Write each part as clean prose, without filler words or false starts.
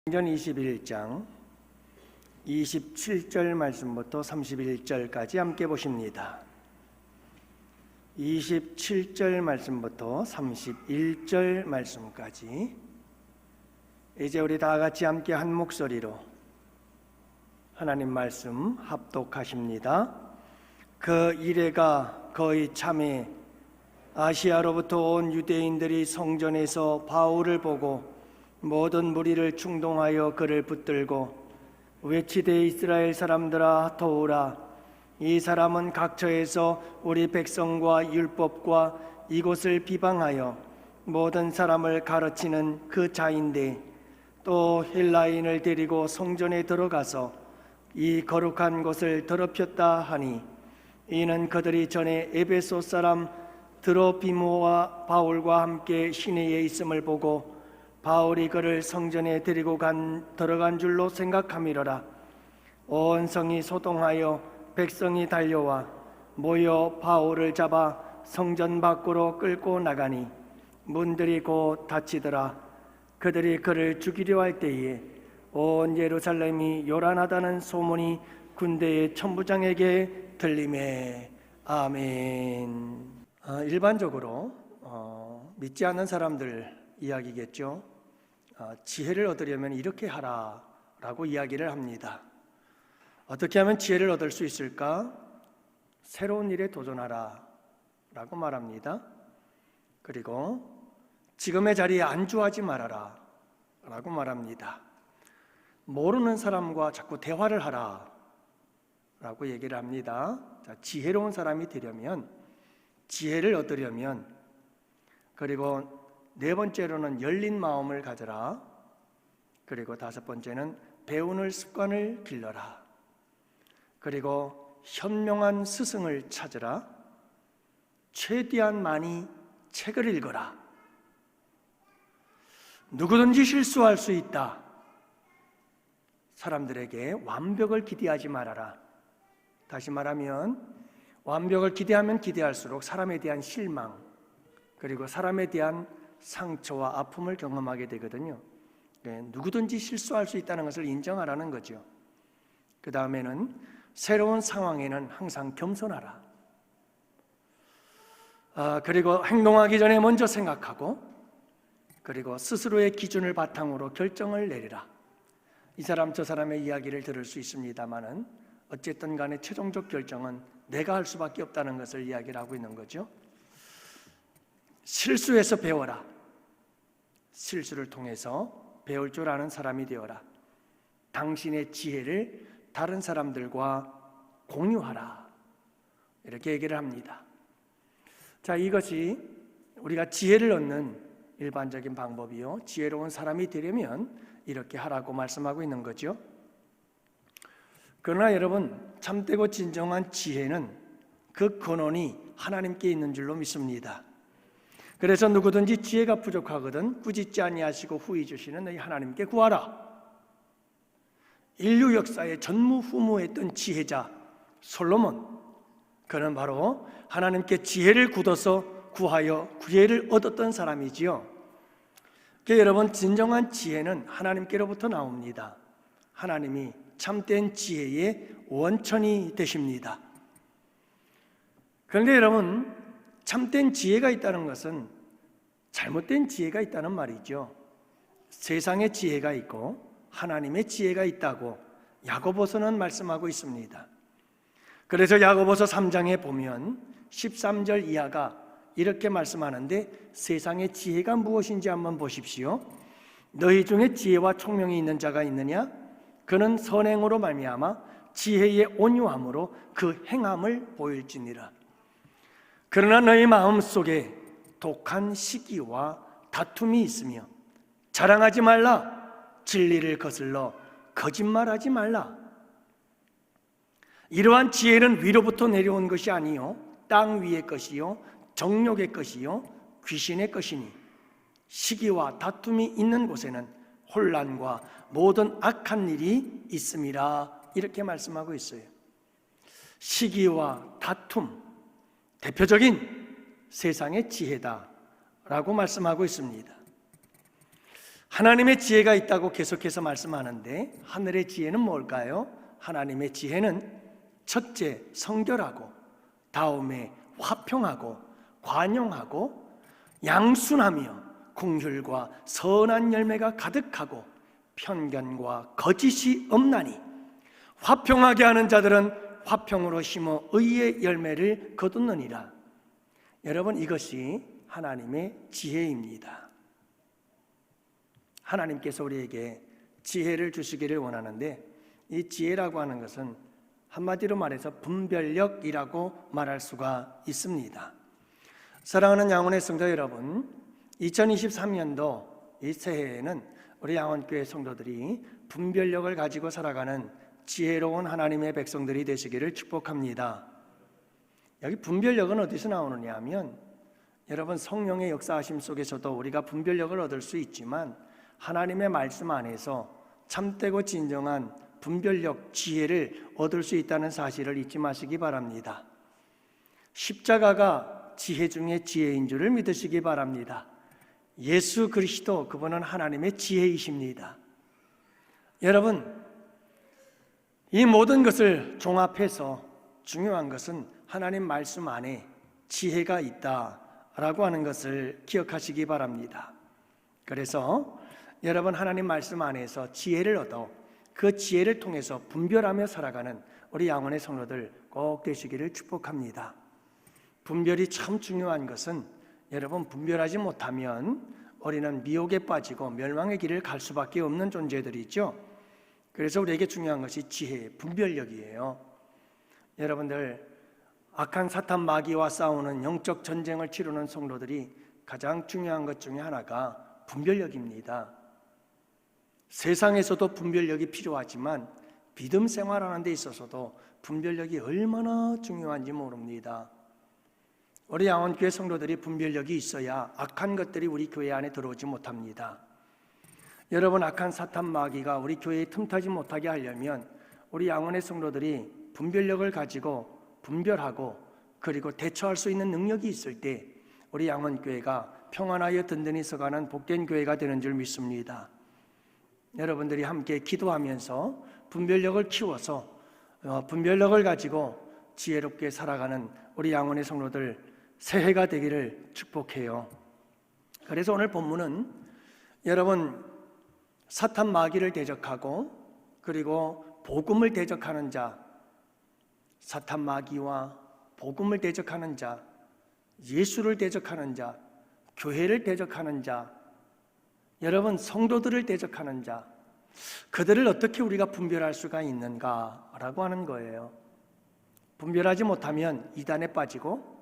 성전 21장 27절 말씀부터 31절까지 함께 보십니다. 27절 말씀부터 31절 말씀까지 이제 우리 다 같이 함께 한 목소리로 하나님 말씀 합독하십니다. 그 이래가 거의 참에 아시아로부터 온 유대인들이 성전에서 바울을 보고 모든 무리를 충동하여 그를 붙들고 외치되 이스라엘 사람들아 도우라. 이 사람은 각처에서 우리 백성과 율법과 이곳을 비방하여 모든 사람을 가르치는 그 자인데 또 헬라인을 데리고 성전에 들어가서 이 거룩한 곳을 더럽혔다 하니 이는 그들이 전에 에베소 사람 드로피모와 바울과 함께 시내에 있음을 보고 바울이 그를 성전에 데리고 들어간 줄로 생각함이로라. 온 성이 소동하여 백성이 달려와 모여 바울을 잡아 성전 밖으로 끌고 나가니 문들이 곧 닫히더라. 그들이 그를 죽이려 할 때에 온 예루살렘이 요란하다는 소문이 군대의 천부장에게 들리매. 아멘. 일반적으로 믿지 않는 사람들 이야기겠죠. 지혜를 얻으려면 이렇게 하라 라고 이야기를 합니다. 어떻게 하면 지혜를 얻을 수 있을까? 새로운 일에 도전하라 라고 말합니다. 그리고 지금의 자리에 안주하지 말아라 라고 말합니다. 모르는 사람과 자꾸 대화를 하라 라고 얘기를 합니다. 지혜로운 사람이 되려면, 지혜를 얻으려면, 그리고 네 번째로는 열린 마음을 가져라. 그리고 다섯 번째는 배우는 습관을 길러라. 그리고 현명한 스승을 찾으라. 최대한 많이 책을 읽어라. 누구든지 실수할 수 있다. 사람들에게 완벽을 기대하지 말아라. 다시 말하면 완벽을 기대하면 기대할수록 사람에 대한 실망, 그리고 사람에 대한 상처와 아픔을 경험하게 되거든요. 누구든지 실수할 수 있다는 것을 인정하라는 거죠. 그 다음에는 새로운 상황에는 항상 겸손하라. 그리고 행동하기 전에 먼저 생각하고, 그리고 스스로의 기준을 바탕으로 결정을 내리라. 이 사람 저 사람의 이야기를 들을 수 있습니다만은 어쨌든 간에 최종적 결정은 내가 할 수밖에 없다는 것을 이야기를 하고 있는 거죠. 실수해서 배워라. 실수를 통해서 배울 줄 아는 사람이 되어라. 당신의 지혜를 다른 사람들과 공유하라. 이렇게 얘기를 합니다. 자, 이것이 우리가 지혜를 얻는 일반적인 방법이요, 지혜로운 사람이 되려면 이렇게 하라고 말씀하고 있는 거죠. 그러나 여러분, 참되고 진정한 지혜는 그 근원이 하나님께 있는 줄로 믿습니다. 그래서 누구든지 지혜가 부족하거든 꾸짖지 아니하시고 후히 주시는 너희 하나님께 구하라. 인류 역사에 전무후무했던 지혜자 솔로몬, 그는 바로 하나님께 지혜를 굳어서 구하여 지혜를 얻었던 사람이지요. 그러니까 여러분, 진정한 지혜는 하나님께로부터 나옵니다. 하나님이 참된 지혜의 원천이 되십니다. 그런데 여러분, 참된 지혜가 있다는 것은 잘못된 지혜가 있다는 말이죠. 세상의 지혜가 있고 하나님의 지혜가 있다고 야고보서는 말씀하고 있습니다. 그래서 야고보서 3장에 보면 13절 이하가 이렇게 말씀하는데, 세상의 지혜가 무엇인지 한번 보십시오. 너희 중에 지혜와 총명이 있는 자가 있느냐? 그는 선행으로 말미암아 지혜의 온유함으로 그 행함을 보일지니라. 그러나 너희 마음속에 독한 시기와 다툼이 있으며 자랑하지 말라. 진리를 거슬러 거짓말하지 말라. 이러한 지혜는 위로부터 내려온 것이 아니요 땅 위의 것이요 정욕의 것이요 귀신의 것이니 시기와 다툼이 있는 곳에는 혼란과 모든 악한 일이 있음이라. 이렇게 말씀하고 있어요. 시기와 다툼, 대표적인 세상의 지혜다라고 말씀하고 있습니다. 하나님의 지혜가 있다고 계속해서 말씀하는데 하늘의 지혜는 뭘까요? 하나님의 지혜는 첫째 성결하고, 다음에 화평하고 관용하고 양순하며 긍휼과 선한 열매가 가득하고 편견과 거짓이 없나니 화평하게 하는 자들은 화평으로 심어 의의 열매를 거두느니라. 여러분, 이것이 하나님의 지혜입니다. 하나님께서 우리에게 지혜를 주시기를 원하는데, 이 지혜라고 하는 것은 한마디로 말해서 분별력이라고 말할 수가 있습니다. 사랑하는 양원의 성도 여러분, 2023년도 이 새해에는 우리 양원교회 성도들이 분별력을 가지고 살아가는 지혜로운 하나님의 백성들이 되시기를 축복합니다. 여기 분별력은 어디서 나오느냐 하면, 여러분, 성령의 역사하심 속에서도 우리가 분별력을 얻을 수 있지만 하나님의 말씀 안에서 참되고 진정한 분별력, 지혜를 얻을 수 있다는 사실을 잊지 마시기 바랍니다. 십자가가 지혜 중에 지혜인 줄을 믿으시기 바랍니다. 예수 그리스도, 그분은 하나님의 지혜이십니다. 여러분, 이 모든 것을 종합해서 중요한 것은 하나님 말씀 안에 지혜가 있다라고 하는 것을 기억하시기 바랍니다. 그래서 여러분, 하나님 말씀 안에서 지혜를 얻어 그 지혜를 통해서 분별하며 살아가는 우리 양원의 성도들 꼭 되시기를 축복합니다. 분별이 참 중요한 것은, 여러분, 분별하지 못하면 우리는 미혹에 빠지고 멸망의 길을 갈 수밖에 없는 존재들이죠. 그래서 우리에게 중요한 것이 지혜, 분별력이에요. 여러분들, 악한 사탄 마귀와 싸우는 영적 전쟁을 치르는 성도들이 가장 중요한 것 중에 하나가 분별력입니다. 세상에서도 분별력이 필요하지만 믿음 생활하는 데 있어서도 분별력이 얼마나 중요한지 모릅니다. 우리 양원교회 성도들이 분별력이 있어야 악한 것들이 우리 교회 안에 들어오지 못합니다. 여러분, 악한 사탄 마귀가 우리 교회에 틈타지 못하게 하려면 우리 양원의 성도들이 분별력을 가지고 분별하고 그리고 대처할 수 있는 능력이 있을 때 우리 양원교회가 평안하여 든든히 서가는 복된 교회가 되는 줄 믿습니다. 여러분들이 함께 기도하면서 분별력을 키워서 분별력을 가지고 지혜롭게 살아가는 우리 양원의 성도들 새해가 되기를 축복해요. 그래서 오늘 본문은 여러분, 사탄 마귀를 대적하고 그리고 복음을 대적하는 자, 사탄 마귀와 복음을 대적하는 자, 예수를 대적하는 자, 교회를 대적하는 자, 여러분, 성도들을 대적하는 자, 그들을 어떻게 우리가 분별할 수가 있는가라고 하는 거예요. 분별하지 못하면 이단에 빠지고,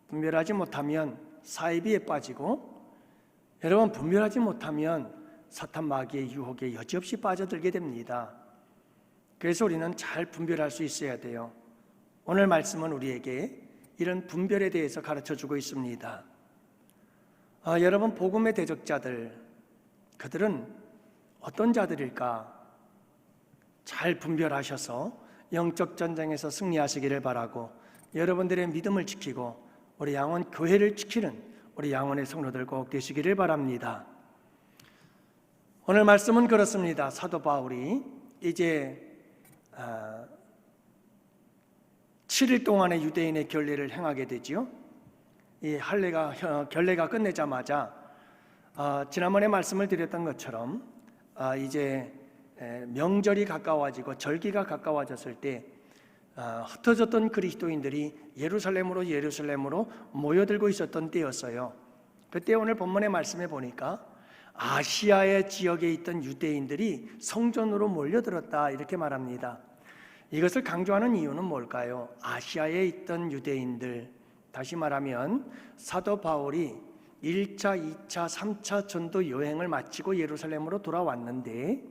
분별하지 못하면 사이비에 빠지고, 여러분, 분별하지 못하면 사탄 마귀의 유혹에 여지없이 빠져들게 됩니다. 그래서 우리는 잘 분별할 수 있어야 돼요. 오늘 말씀은 우리에게 이런 분별에 대해서 가르쳐주고 있습니다. 여러분, 복음의 대적자들, 그들은 어떤 자들일까? 잘 분별하셔서 영적 전쟁에서 승리하시기를 바라고, 여러분들의 믿음을 지키고 우리 양원 교회를 지키는 우리 양원의 성도들 꼭 되시기를 바랍니다. 오늘 말씀은 그렇습니다. 사도 바울이 이제 7일 동안의 유대인의 결례를 행하게 되지요. 이 결례가 끝내자마자 지난번에 말씀을 드렸던 것처럼 이제 명절이 가까워지고 절기가 가까워졌을 때 흩어졌던 그리스도인들이 예루살렘으로 모여들고 있었던 때였어요. 그때 오늘 본문의 말씀에 보니까 아시아의 지역에 있던 유대인들이 성전으로 몰려들었다 이렇게 말합니다. 이것을 강조하는 이유는 뭘까요? 아시아에 있던 유대인들, 다시 말하면 사도 바울이 1차, 2차, 3차 전도 여행을 마치고 예루살렘으로 돌아왔는데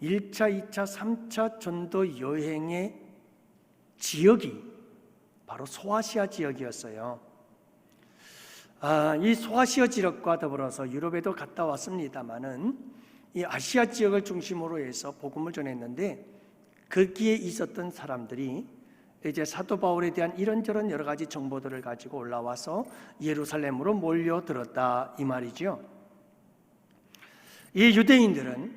1차, 2차, 3차 전도 여행의 지역이 바로 소아시아 지역이었어요. 이 소아시아 지역과 더불어서 유럽에도 갔다 왔습니다마는 이 아시아 지역을 중심으로 해서 복음을 전했는데 거기에 있었던 사람들이 이제 사도 바울에 대한 이런저런 여러 가지 정보들을 가지고 올라와서 예루살렘으로 몰려들었다 이 말이죠. 이 유대인들은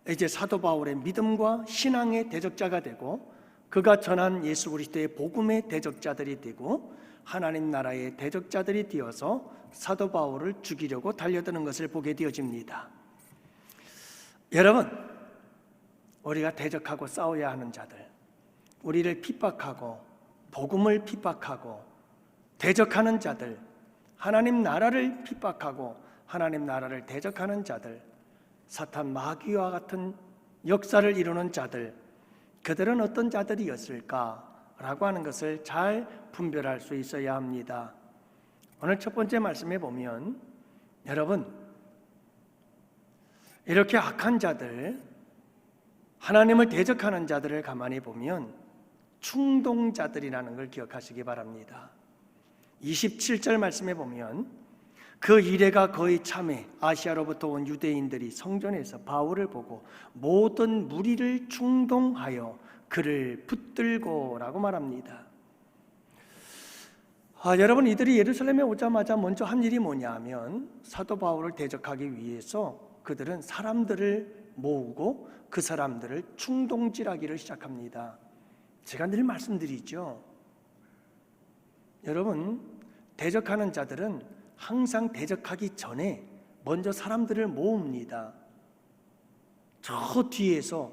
이제 사도 바울의 믿음과 신앙의 대적자가 되고 그가 전한 예수 그리스도의 복음의 대적자들이 되고 하나님 나라의 대적자들이 되어서 사도 바울을 죽이려고 달려드는 것을 보게 되어집니다. 여러분, 우리가 대적하고 싸워야 하는 자들, 우리를 핍박하고 복음을 핍박하고 대적하는 자들, 하나님 나라를 핍박하고 하나님 나라를 대적하는 자들, 사탄 마귀와 같은 역사를 이루는 자들, 그들은 어떤 자들이었을까라고 하는 것을 잘 분별할 수 있어야 합니다. 오늘 첫 번째 말씀에 보면 여러분, 이렇게 악한 자들, 하나님을 대적하는 자들을 가만히 보면 충동자들이라는 걸 기억하시기 바랍니다. 27절 말씀에 보면 그 이래가 거의 참에 아시아로부터 온 유대인들이 성전에서 바울을 보고 모든 무리를 충동하여 그를 붙들고라고 말합니다. 여러분, 이들이 예루살렘에 오자마자 먼저 한 일이 뭐냐 하면 사도 바울을 대적하기 위해서 그들은 사람들을 모으고 그 사람들을 충동질하기를 시작합니다. 제가 늘 말씀드리죠. 여러분, 대적하는 자들은 항상 대적하기 전에 먼저 사람들을 모읍니다. 저 뒤에서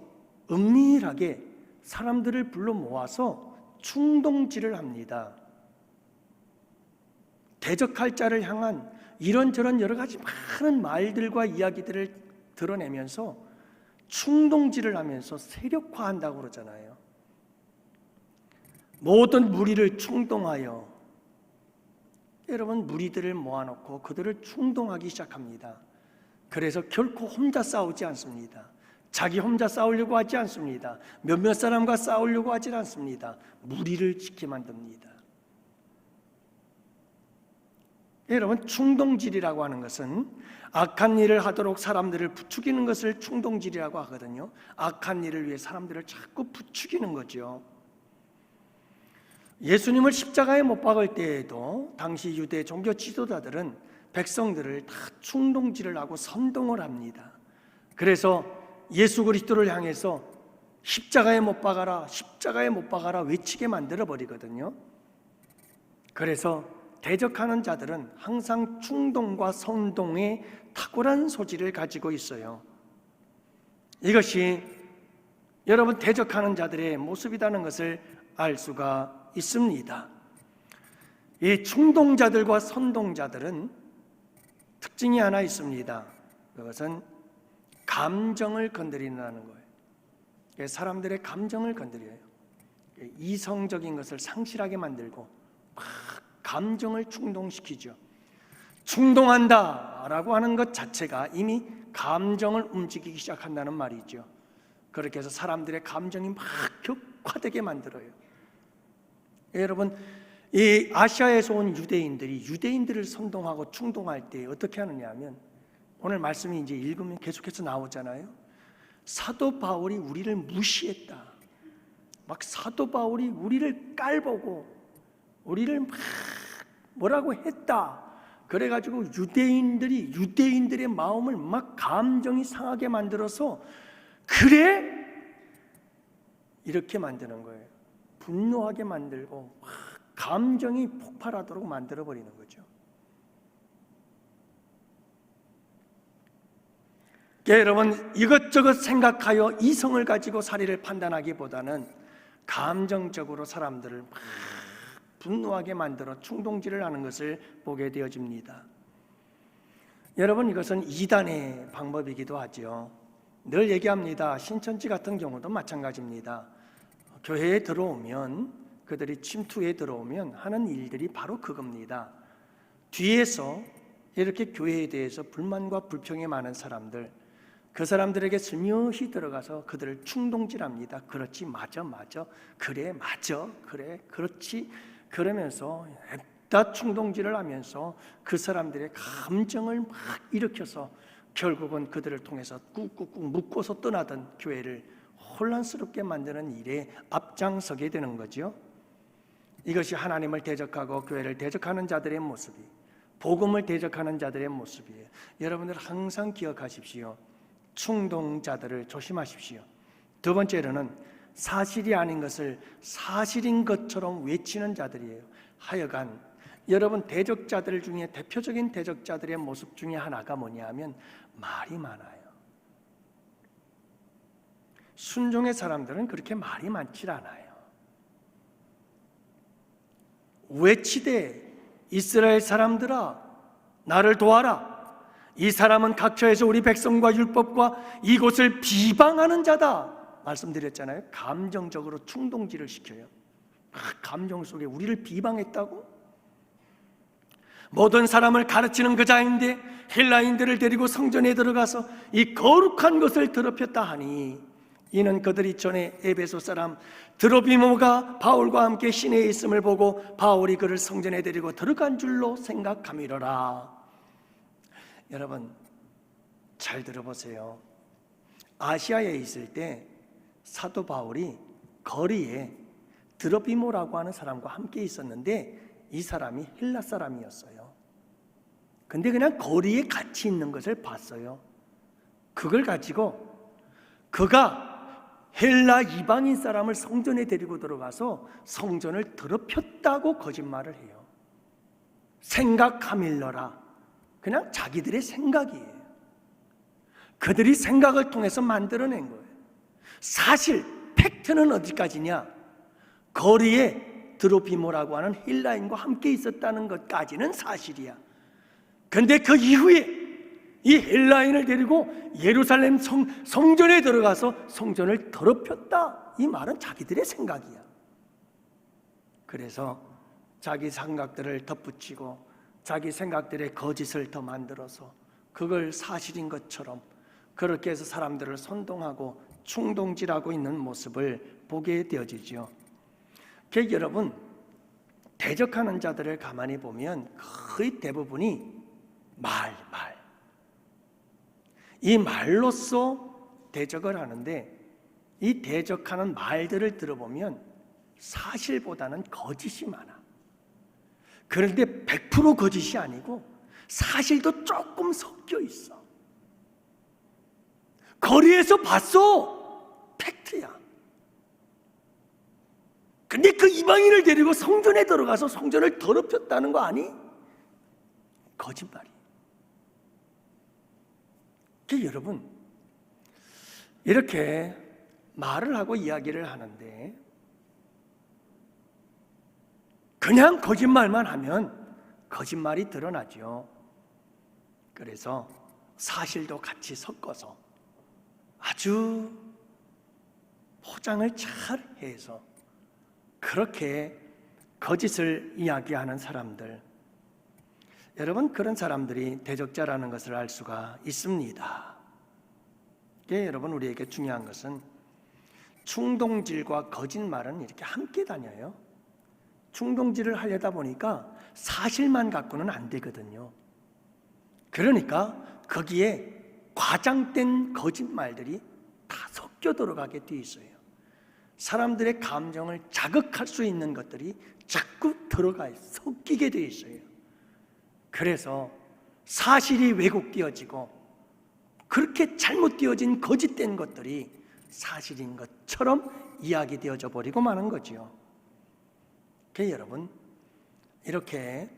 은밀하게 사람들을 불러 모아서 충동질을 합니다. 대적할 자를 향한 이런저런 여러 가지 많은 말들과 이야기들을 드러내면서 충동질을 하면서 세력화한다고 그러잖아요. 모든 무리를 충동하여, 여러분, 무리들을 모아놓고 그들을 충동하기 시작합니다. 그래서 결코 혼자 싸우지 않습니다. 자기 혼자 싸우려고 하지 않습니다. 몇몇 사람과 싸우려고 하지 않습니다. 무리를 지게 만듭니다. 여러분, 충동질이라고 하는 것은 악한 일을 하도록 사람들을 부추기는 것을 충동질이라고 하거든요. 악한 일을 위해 사람들을 자꾸 부추기는 거죠. 예수님을 십자가에 못 박을 때에도 당시 유대 종교 지도자들은 백성들을 다 충동질을 하고 선동을 합니다. 그래서 예수 그리스도를 향해서 십자가에 못 박아라, 십자가에 못 박아라 외치게 만들어 버리거든요. 그래서 대적하는 자들은 항상 충동과 선동의 탁월한 소질을 가지고 있어요. 이것이 여러분 대적하는 자들의 모습이라는 것을 알 수가 있습니다. 이 충동자들과 선동자들은 특징이 하나 있습니다. 그것은 감정을 건드리는 거예요. 사람들의 감정을 건드려요. 이성적인 것을 상실하게 만들고 막 감정을 충동시키죠. 충동한다라고 하는 것 자체가 이미 감정을 움직이기 시작한다는 말이죠. 그렇게 해서 사람들의 감정이 막 격화되게 만들어요. 여러분, 이 아시아에서 온 유대인들이 유대인들을 선동하고 충동할 때 어떻게 하느냐 하면, 오늘 말씀이 이제 읽으면 계속해서 나오잖아요. 사도 바울이 우리를 무시했다. 막 사도 바울이 우리를 깔보고 우리를 막 뭐라고 했다. 그래가지고 유대인들의 마음을 막 감정이 상하게 만들어서, 그래? 이렇게 만드는 거예요. 분노하게 만들고 막 감정이 폭발하도록 만들어버리는 거죠. 여러분, 이것저것 생각하여 이성을 가지고 사리를 판단하기보다는 감정적으로 사람들을 막 분노하게 만들어 충동질을 하는 것을 보게 되어집니다. 여러분, 이것은 이단의 방법이기도 하죠. 늘 얘기합니다. 신천지 같은 경우도 마찬가지입니다. 교회에 들어오면, 그들이 침투에 들어오면 하는 일들이 바로 그겁니다. 뒤에서 이렇게 교회에 대해서 불만과 불평이 많은 사람들, 그 사람들에게 슬며시 들어가서 그들을 충동질합니다. 그렇지, 맞아, 그래, 맞아, 그래, 그렇지, 그러면서 다 충동질을 하면서 그 사람들의 감정을 막 일으켜서 결국은 그들을 통해서 꾹꾹꾹 묶어서 떠나던 교회를 혼란스럽게 만드는 일에 앞장서게 되는 거죠. 이것이 하나님을 대적하고 교회를 대적하는 자들의 모습이, 복음을 대적하는 자들의 모습이에요. 여러분들 항상 기억하십시오. 충동자들을 조심하십시오. 두 번째로는 사실이 아닌 것을 사실인 것처럼 외치는 자들이에요. 하여간 여러분 대적자들 중에 대표적인 대적자들의 모습 중에 하나가 뭐냐면 말이 많아요. 순종의 사람들은 그렇게 말이 많지 않아요. 외치되 이스라엘 사람들아 나를 도와라. 이 사람은 각처에서 우리 백성과 율법과 이곳을 비방하는 자다. 말씀드렸잖아요. 감정적으로 충동질을 시켜요. 감정 속에 우리를 비방했다고? 모든 사람을 가르치는 그 자인데 헬라인들을 데리고 성전에 들어가서 이 거룩한 것을 더럽혔다 하니 이는 그들이 전에 에베소 사람 드로비모가 바울과 함께 시내에 있음을 보고 바울이 그를 성전에 데리고 들어간 줄로 생각함이로라. 여러분 잘 들어보세요. 아시아에 있을 때 사도 바울이 거리에 드로비모라고 하는 사람과 함께 있었는데 이 사람이 헬라 사람이었어요. 근데 그냥 거리에 같이 있는 것을 봤어요. 그걸 가지고 그가 헬라 이방인 사람을 성전에 데리고 들어가서 성전을 더럽혔다고 거짓말을 해요. 생각하밀러라. 그냥 자기들의 생각이에요. 그들이 생각을 통해서 만들어낸 거예요. 사실 팩트는 어디까지냐? 거리에 드로피모라고 하는 헬라인과 함께 있었다는 것까지는 사실이야. 근데 그 이후에 이 헬라인을 데리고 예루살렘 성전에 들어가서 성전을 더럽혔다. 이 말은 자기들의 생각이야. 그래서 자기 생각들을 덧붙이고 자기 생각들의 거짓을 더 만들어서 그걸 사실인 것처럼 그렇게 해서 사람들을 선동하고 충동질하고 있는 모습을 보게 되어지죠. 여러분 대적하는 자들을 가만히 보면 거의 대부분이 이 말로써 대적을 하는데 이 대적하는 말들을 들어보면 사실보다는 거짓이 많아. 그런데 100% 거짓이 아니고 사실도 조금 섞여 있어. 거리에서 봤어. 팩트야. 근데 그 이방인을 데리고 성전에 들어가서 성전을 더럽혔다는 거 아니? 거짓말이. 여러분 이렇게 말을 하고 이야기를 하는데 그냥 거짓말만 하면 거짓말이 드러나죠. 그래서 사실도 같이 섞어서 아주 포장을 잘 해서 그렇게 거짓을 이야기하는 사람들, 여러분 그런 사람들이 대적자라는 것을 알 수가 있습니다. 여러분 우리에게 중요한 것은 충동질과 거짓말은 이렇게 함께 다녀요. 충동질을 하려다 보니까 사실만 갖고는 안 되거든요. 그러니까 거기에 과장된 거짓말들이 다 섞여 들어가게 돼 있어요. 사람들의 감정을 자극할 수 있는 것들이 자꾸 들어가요. 섞이게 돼 있어요. 그래서 사실이 왜곡되어지고 그렇게 잘못되어진 거짓된 것들이 사실인 것처럼 이야기되어져 버리고 마는 거죠. 여러분 이렇게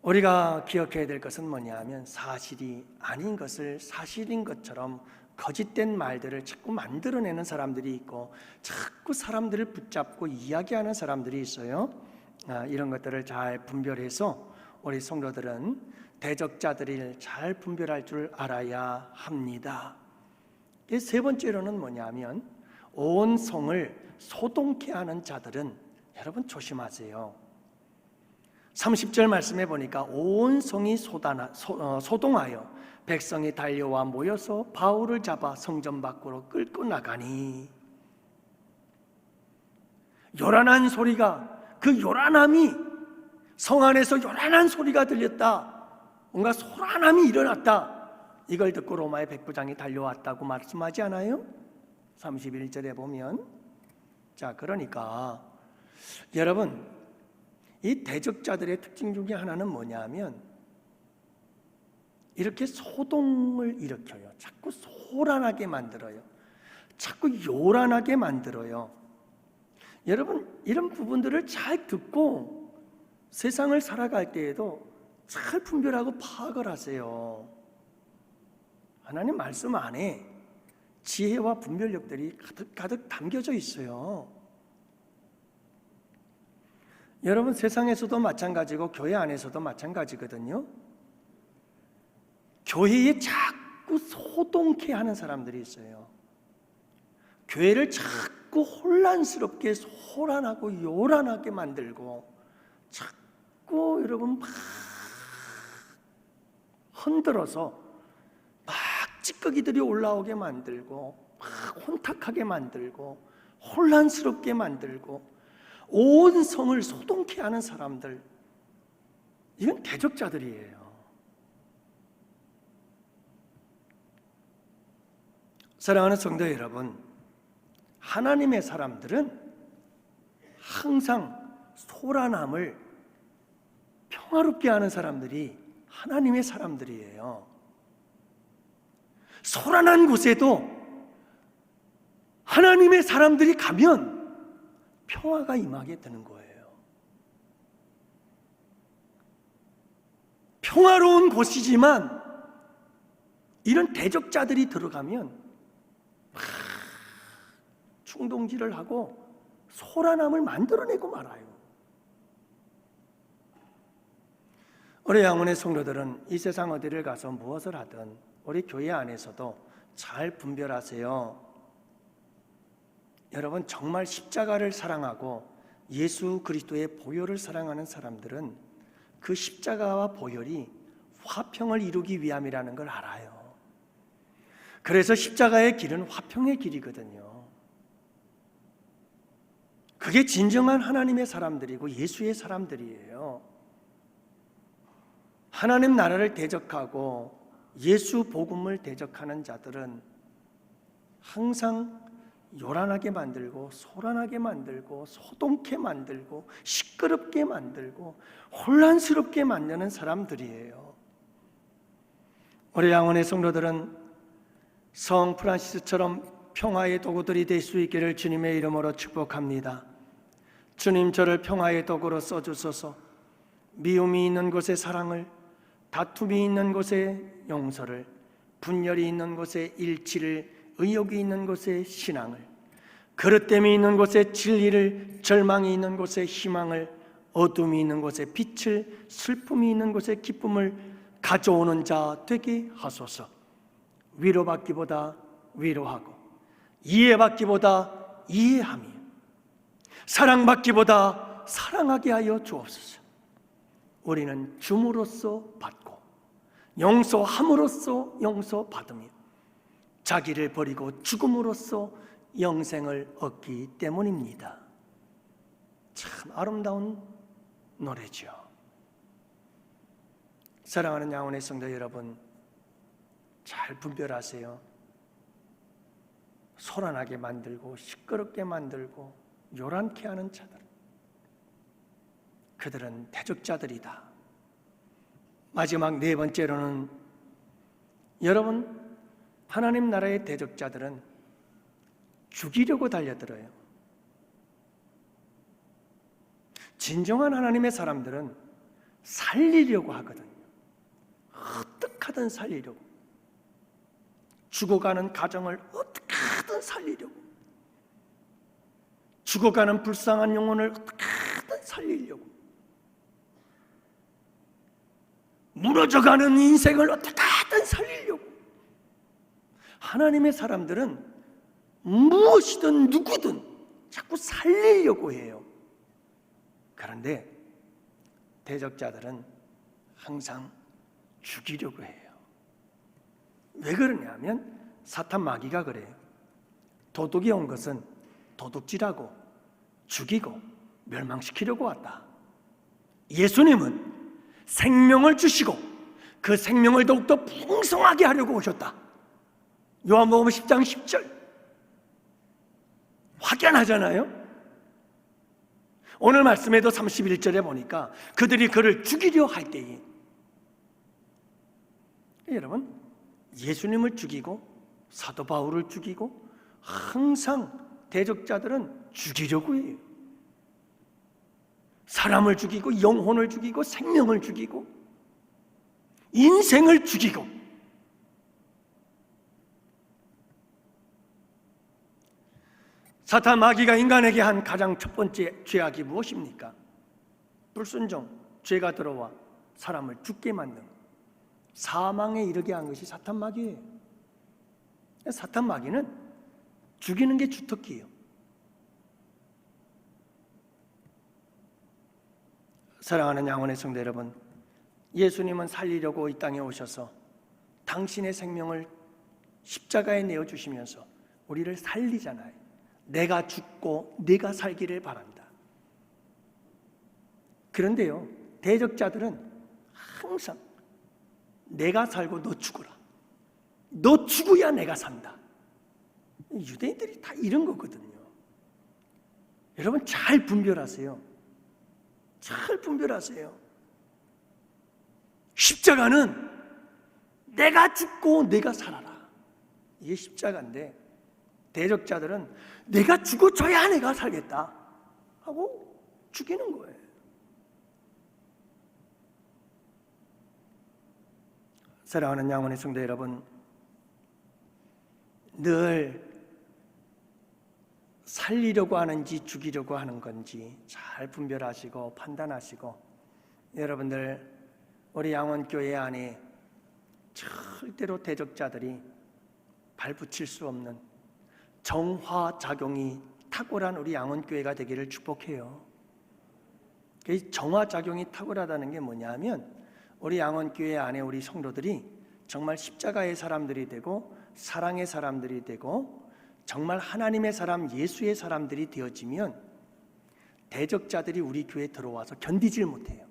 우리가 기억해야 될 것은 뭐냐 하면 사실이 아닌 것을 사실인 것처럼 거짓된 말들을 자꾸 만들어내는 사람들이 있고 자꾸 사람들을 붙잡고 이야기하는 사람들이 있어요. 이런 것들을 잘 분별해서 우리 성도들은 대적자들을 잘 분별할 줄 알아야 합니다. 세 번째로는 뭐냐면 온 성을 소동케 하는 자들은 여러분 조심하세요. 30절 말씀해 보니까 온 성이 소동하여 백성이 달려와 모여서 바울을 잡아 성전 밖으로 끌고 나가니 요란한 소리가 그 요란함이 성 안에서 요란한 소리가 들렸다. 뭔가 소란함이 일어났다. 이걸 듣고 로마의 백부장이 달려왔다고 말씀하지 않아요? 31절에 보면 자 그러니까 여러분 이 대적자들의 특징 중에 하나는 뭐냐면 이렇게 소동을 일으켜요. 자꾸 소란하게 만들어요. 자꾸 요란하게 만들어요. 여러분, 이런 부분들을 잘 듣고 세상을 살아갈 때에도 잘 분별하고 파악을 하세요. 하나님 말씀 안에 지혜와 분별력들이 가득 담겨져 있어요. 여러분, 세상에서도 마찬가지고 교회 안에서도 마찬가지거든요. 교회에 자꾸 소동케 하는 사람들이 있어요. 교회를 자꾸 혼란스럽게 소란하고 요란하게 만들고 자꾸 여러분 막 흔들어서 막 찌꺼기들이 올라오게 만들고 막 혼탁하게 만들고 혼란스럽게 만들고 온 성을 소동케 하는 사람들, 이건 대적자들이에요. 사랑하는 성도 여러분, 하나님의 사람들은 항상 소란함을 평화롭게 하는 사람들이 하나님의 사람들이에요. 소란한 곳에도 하나님의 사람들이 가면 평화가 임하게 되는 거예요. 평화로운 곳이지만 이런 대적자들이 들어가면 충동질을 하고 소란함을 만들어내고 말아요. 우리 양원의 성도들은 이 세상 어디를 가서 무엇을 하든 우리 교회 안에서도 잘 분별하세요. 여러분, 정말 십자가를 사랑하고 예수 그리스도의 보혈을 사랑하는 사람들은 그 십자가와 보혈이 화평을 이루기 위함이라는 걸 알아요. 그래서 십자가의 길은 화평의 길이거든요. 그게 진정한 하나님의 사람들이고 예수의 사람들이에요. 하나님 나라를 대적하고 예수 복음을 대적하는 자들은 항상 요란하게 만들고 소란하게 만들고 소동케 만들고 시끄럽게 만들고 혼란스럽게 만드는 사람들이에요. 우리 양원의 성도들은 성 프란시스처럼 평화의 도구들이 될 수 있기를 주님의 이름으로 축복합니다. 주님, 저를 평화의 도구로 써주소서. 미움이 있는 곳에 사랑을, 다툼이 있는 곳에 용서를, 분열이 있는 곳에 일치를, 의욕이 있는 곳에 신앙을, 그릇됨이 있는 곳에 진리를, 절망이 있는 곳에 희망을, 어둠이 있는 곳에 빛을, 슬픔이 있는 곳에 기쁨을 가져오는 자 되게 하소서. 위로받기보다 위로하고, 이해받기보다 이해하며, 사랑받기보다 사랑하게 하여 주옵소서. 우리는 줌으로써 받고 용서함으로써 용서받으며 자기를 버리고 죽음으로써 영생을 얻기 때문입니다. 참 아름다운 노래죠. 사랑하는 양원의 성도 여러분, 잘 분별하세요. 소란하게 만들고 시끄럽게 만들고 요란케 하는 자들, 그들은 대적자들이다. 마지막 네 번째로는, 여러분, 하나님 나라의 대적자들은 죽이려고 달려들어요. 진정한 하나님의 사람들은 살리려고 하거든요. 어떻게 하든 살리려고, 죽어가는 가정을 어떻게 하든 살리려고, 죽어가는 불쌍한 영혼을 어떻게 하든 살리려고, 무너져가는 인생을 어떻게 하든 살리려고. 하나님의 사람들은 무엇이든 누구든 자꾸 살리려고 해요. 그런데 대적자들은 항상 죽이려고 해요. 왜 그러냐면 사탄 마귀가 그래요. 도둑이 온 것은 도둑질하고 죽이고 멸망시키려고 왔다. 예수님은 생명을 주시고 그 생명을 더욱더 풍성하게 하려고 오셨다. 요한복음 10장 10절 확연하잖아요. 오늘 말씀에도 31절에 보니까 그들이 그를 죽이려 할 때에 여러분, 예수님을 죽이고 사도 바울을 죽이고 항상 대적자들은 죽이려고 해요. 사람을 죽이고 영혼을 죽이고 생명을 죽이고 인생을 죽이고. 사탄 마귀가 인간에게 한 가장 첫 번째 죄악이 무엇입니까? 불순종, 죄가 들어와 사람을 죽게 만든, 사망에 이르게 한 것이 사탄 마귀예요. 사탄 마귀는 죽이는 게 주특기예요. 사랑하는 양원의 성도 여러분, 예수님은 살리려고 이 땅에 오셔서 당신의 생명을 십자가에 내어주시면서 우리를 살리잖아요. 내가 죽고 네가 살기를 바란다. 그런데요, 대적자들은 항상 내가 살고 너 죽어라, 너 죽어야 내가 산다. 유대인들이 다 이런 거거든요. 여러분, 잘 분별하세요. 잘 분별하세요. 십자가는 내가 죽고 내가 살아라, 이게 십자가인데, 대적자들은 내가 죽어줘야 내가 살겠다 하고 죽이는 거예요. 사랑하는 양원의 성도 여러분, 늘 살리려고 하는지 죽이려고 하는 건지 잘 분별하시고 판단하시고, 여러분들 우리 양원교회 안에 절대로 대적자들이 발붙일 수 없는 정화작용이 탁월한 우리 양원교회가 되기를 축복해요. 정화작용이 탁월하다는 게 뭐냐면, 우리 양원교회 안에 우리 성도들이 정말 십자가의 사람들이 되고 사랑의 사람들이 되고 정말 하나님의 사람, 예수의 사람들이 되어지면 대적자들이 우리 교회에 들어와서 견디질 못해요.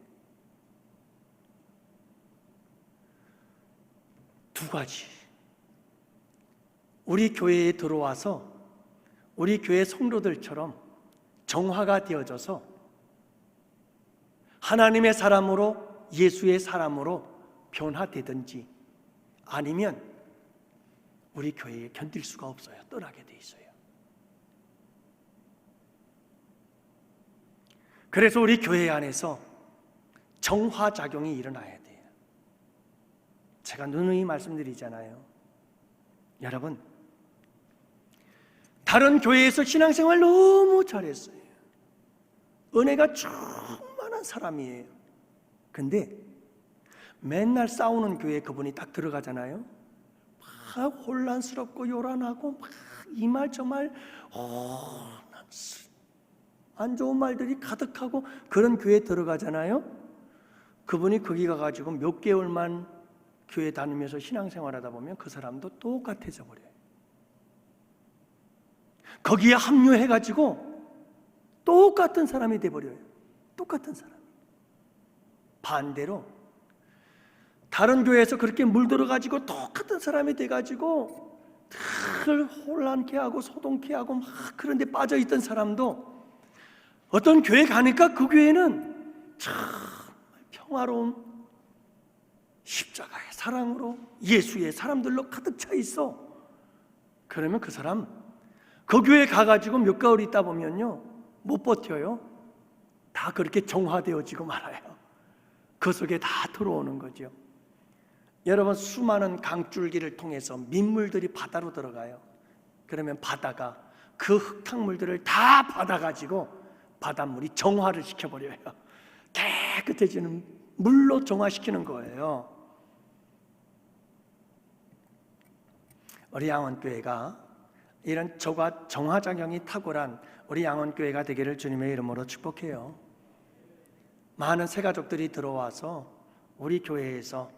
두 가지. 우리 교회에 들어와서 우리 교회 성도들처럼 정화가 되어져서 하나님의 사람으로, 예수의 사람으로 변화되든지, 아니면 우리 교회에 견딜 수가 없어요. 떠나게 돼 있어요. 그래서 우리 교회 안에서 정화작용이 일어나야 돼요. 제가 누누이 말씀드리잖아요. 여러분, 다른 교회에서 신앙생활 너무 잘했어요. 은혜가 충만한 사람이에요. 근데 맨날 싸우는 교회에 그분이 딱 들어가잖아요. 막 혼란스럽고 요란하고 막 이 말 저 말 안 좋은 말들이 가득하고 그런 교회에 들어가잖아요. 그분이 거기 가가지고 몇 개월만 교회 다니면서 신앙생활하다 보면 그 사람도 똑같아져 버려요. 거기에 합류해가지고 똑같은 사람이 돼버려요. 똑같은 사람. 반대로 다른 교회에서 그렇게 물들어가지고 똑같은 사람이 돼가지고 늘 혼란케 하고 소동케 하고 막 그런 데 빠져있던 사람도 어떤 교회 가니까 그 교회는 참 평화로운 십자가의 사랑으로 예수의 사람들로 가득 차 있어. 그러면 그 사람 그 교회 가가지고 몇 가을 있다 보면요 못 버텨요. 다 그렇게 정화되어지고 말아요. 그 속에 다 들어오는 거죠. 여러분, 수많은 강줄기를 통해서 민물들이 바다로 들어가요. 그러면 바다가 그 흙탕물들을 다 받아가지고 바닷물이 정화를 시켜버려요. 깨끗해지는 물로 정화시키는 거예요. 우리 양원교회가 이런 정화작용이 탁월한 우리 양원교회가 되기를 주님의 이름으로 축복해요. 많은 새가족들이 들어와서 우리 교회에서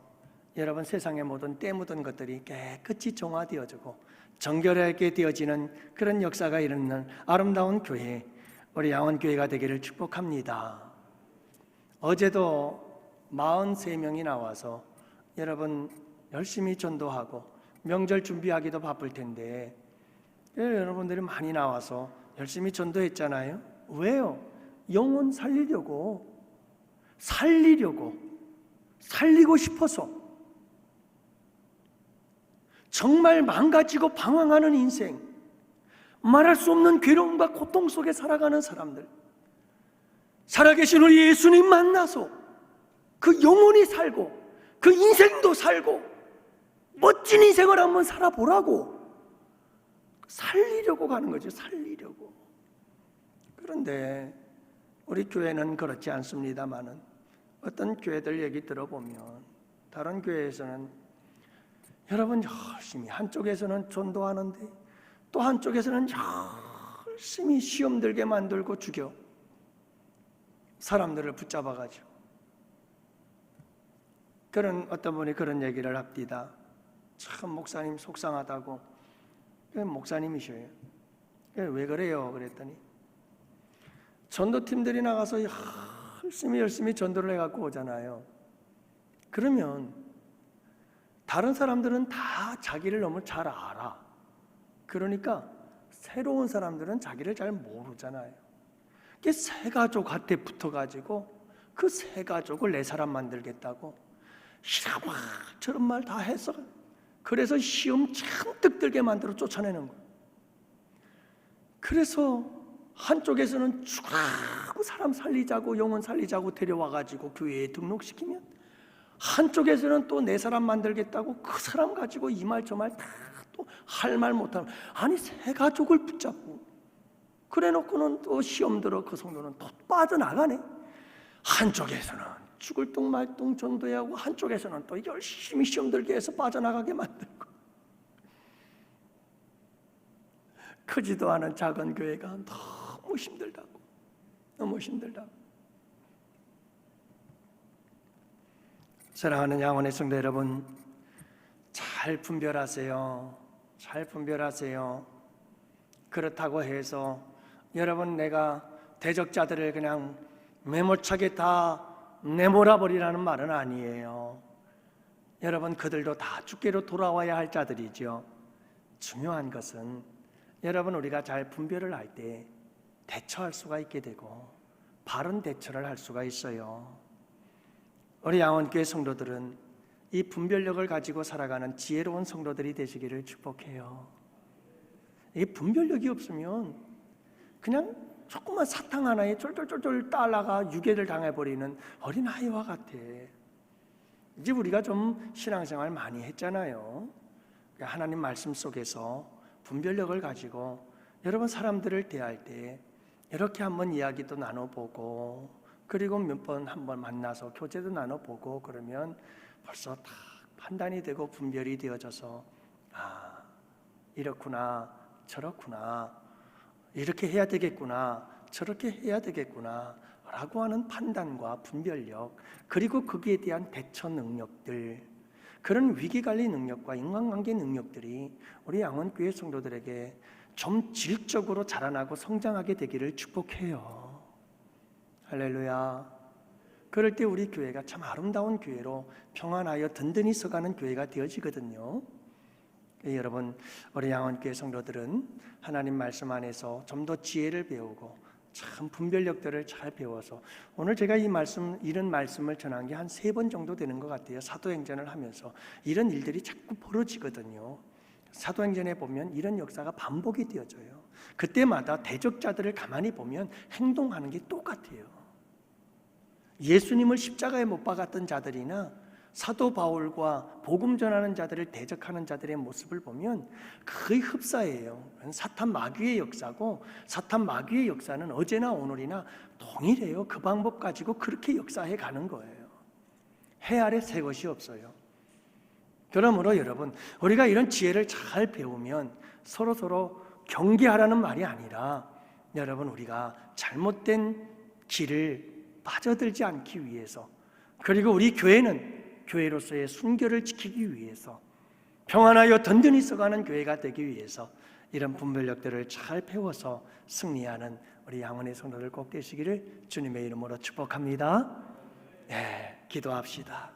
여러분 세상의 모든 때 묻은 것들이 깨끗이 정화되어지고 정결하게 되어지는 그런 역사가 일어나는 아름다운 교회, 우리 양원교회가 되기를 축복합니다. 어제도 43명이 나와서 여러분 열심히 전도하고 명절 준비하기도 바쁠 텐데 여러분들이 많이 나와서 열심히 전도했잖아요. 왜요? 영혼 살리고 싶어서. 정말 망가지고 방황하는 인생, 말할 수 없는 괴로움과 고통 속에 살아가는 사람들, 살아계신 우리 예수님 만나서 그 영혼이 살고 그 인생도 살고 멋진 인생을 한번 살아보라고 살리려고 가는 거죠. 살리려고. 그런데 우리 교회는 그렇지 않습니다만은 어떤 교회들 얘기 들어보면 다른 교회에서는 여러분 열심히 한쪽에서는 전도하는데 또 한쪽에서는 열심히 시험 들게 만들고 죽여 사람들을 붙잡아가지고 어떤 분이 그런 얘기를 합디다. 참 목사님 속상하다고. 목사님이셔요. 왜 그래요? 그랬더니 전도팀들이 나가서 열심히 전도를 해갖고 오잖아요. 그러면 다른 사람들은 다 자기를 너무 잘 알아. 그러니까 새로운 사람들은 자기를 잘 모르잖아요. 새 가족한테 붙어가지고 그 새 가족을 내 사람 만들겠다고 저런 말 다 해서 그래서 시험 잔뜩 들게 만들어 쫓아내는 거예요. 그래서 한쪽에서는 쭉 사람 살리자고 영혼 살리자고 데려와가지고 교회에 등록시키면 한쪽에서는 또 내 사람 만들겠다고 그 사람 가지고 이 말 저 말 다 또 할 말 못하면 아니 새 가족을 붙잡고 그래놓고는 또 시험 들어 그 성도는 또 빠져나가네. 한쪽에서는 죽을 둥 말 둥 전도하고 한쪽에서는 또 열심히 시험 들게 해서 빠져나가게 만들고 크지도 않은 작은 교회가 너무 힘들다고. 사랑하는 양원의 성도 여러분, 잘 분별하세요. 그렇다고 해서 여러분 내가 대적자들을 그냥 매몰차게 다 내몰아버리라는 말은 아니에요. 여러분 그들도 다 주께로 돌아와야 할 자들이죠. 중요한 것은 여러분 우리가 잘 분별을 할 때 대처할 수가 있게 되고 바른 대처를 할 수가 있어요. 우리 양원교회 성도들은 이 분별력을 가지고 살아가는 지혜로운 성도들이 되시기를 축복해요. 이 분별력이 없으면 그냥 조그만 사탕 하나에 쫄쫄쫄쫄 따라가 유괴를 당해버리는 어린아이와 같아. 이제 우리가 좀 신앙생활 많이 했잖아요. 하나님 말씀 속에서 분별력을 가지고 여러분 사람들을 대할 때 이렇게 한번 이야기도 나눠보고 그리고 몇 번 한번 만나서 교제도 나눠보고 그러면 벌써 다 판단이 되고 분별이 되어져서 이렇구나 저렇구나 이렇게 해야 되겠구나 저렇게 해야 되겠구나 라고 하는 판단과 분별력 그리고 거기에 대한 대처 능력들 그런 위기관리 능력과 인간관계 능력들이 우리 양원교회 성도들에게 좀 질적으로 자라나고 성장하게 되기를 축복해요. 할렐루야. 그럴 때 우리 교회가 참 아름다운 교회로 평안하여 든든히 서가는 교회가 되어지거든요. 여러분 우리 양원교회 성도들은 하나님 말씀 안에서 좀 더 지혜를 배우고 참 분별력들을 잘 배워서 오늘 제가 이런 말씀을 전한 게 한 3번 정도 되는 것 같아요. 사도행전을 하면서 이런 일들이 자꾸 벌어지거든요. 사도행전에 보면 이런 역사가 반복이 되어져요. 그때마다 대적자들을 가만히 보면 행동하는 게 똑같아요. 예수님을 십자가에 못 박았던 자들이나 사도 바울과 복음 전하는 자들을 대적하는 자들의 모습을 보면 거의 흡사해요. 사탄 마귀의 역사고 사탄 마귀의 역사는 어제나 오늘이나 동일해요. 그 방법 가지고 그렇게 역사해 가는 거예요. 해 아래 새 것이 없어요. 그러므로 여러분 우리가 이런 지혜를 잘 배우면 서로 경계하라는 말이 아니라 여러분 우리가 잘못된 길을 빠져들지 않기 위해서 그리고 우리 교회는 교회로서의 순결을 지키기 위해서 평안하여 든든히 서가는 교회가 되기 위해서 이런 분별력들을 잘 배워서 승리하는 우리 양원의 성도들 꼭 되시기를 주님의 이름으로 축복합니다. 네, 기도합시다.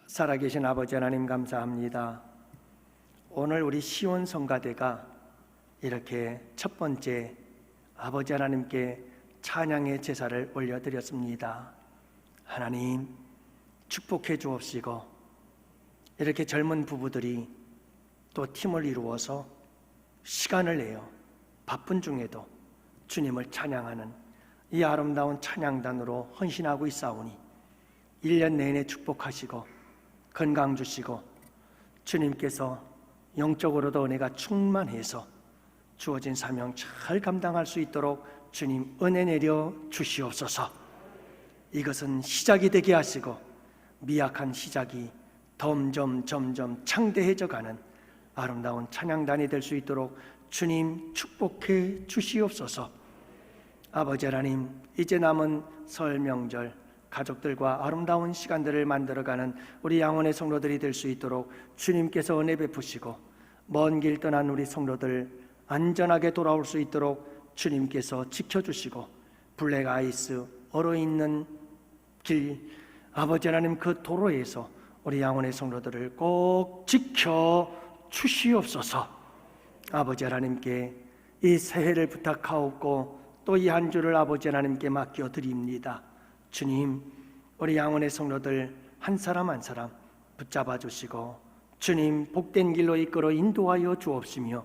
살아계신 아버지 하나님 감사합니다. 오늘 우리 시온 성가대가 이렇게 첫 번째 아버지 하나님께 찬양의 제사를 올려드렸습니다. 하나님 축복해 주옵시고, 이렇게 젊은 부부들이 또 팀을 이루어서 시간을 내어 바쁜 중에도 주님을 찬양하는 이 아름다운 찬양단으로 헌신하고 있사오니 1년 내내 축복하시고 건강 주시고 주님께서 영적으로도 은혜가 충만해서 주어진 사명 잘 감당할 수 있도록 주님 은혜 내려 주시옵소서. 이것은 시작이 되게 하시고 미약한 시작이 점점 창대해져 가는 아름다운 찬양단이 될 수 있도록 주님 축복해 주시옵소서. 아버지 하나님, 이제 남은 설 명절 가족들과 아름다운 시간들을 만들어가는 우리 양원의 성도들이 될 수 있도록 주님께서 은혜 베푸시고, 먼 길 떠난 우리 성도들 안전하게 돌아올 수 있도록 주님께서 지켜주시고, 블랙 아이스 얼어있는 길, 아버지 하나님 그 도로에서 우리 양원의 성도들을 꼭 지켜 주시옵소서. 아버지 하나님께 이 새해를 부탁하옵고 또 이 한 주를 아버지 하나님께 맡겨드립니다. 주님, 우리 양원의 성도들 한 사람 한 사람 붙잡아 주시고 주님 복된 길로 이끌어 인도하여 주옵시며,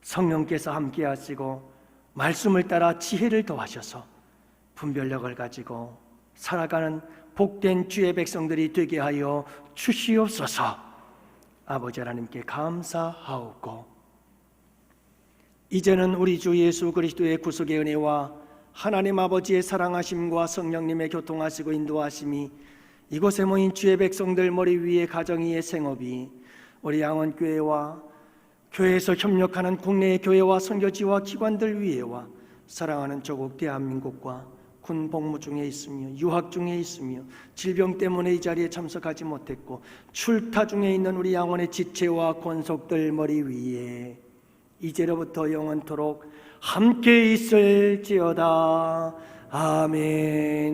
성령께서 함께 하시고 말씀을 따라 지혜를 더하셔서 분별력을 가지고 살아가는 복된 주의 백성들이 되게 하여 주시옵소서. 아버지 하나님께 감사하옵고, 이제는 우리 주 예수 그리스도의 구속의 은혜와 하나님 아버지의 사랑하심과 성령님의 교통하시고 인도하심이 이곳에 모인 주의 백성들 머리 위에 가정 위에 생업이 우리 양원교회와 교회에서 협력하는 국내의 교회와 선교지와 기관들 위에와 사랑하는 조국 대한민국과 군 복무 중에 있으며 유학 중에 있으며 질병 때문에 이 자리에 참석하지 못했고 출타 중에 있는 우리 양원의 지체와 권속들 머리 위에 이제로부터 영원토록 함께 있을지어다. 아멘.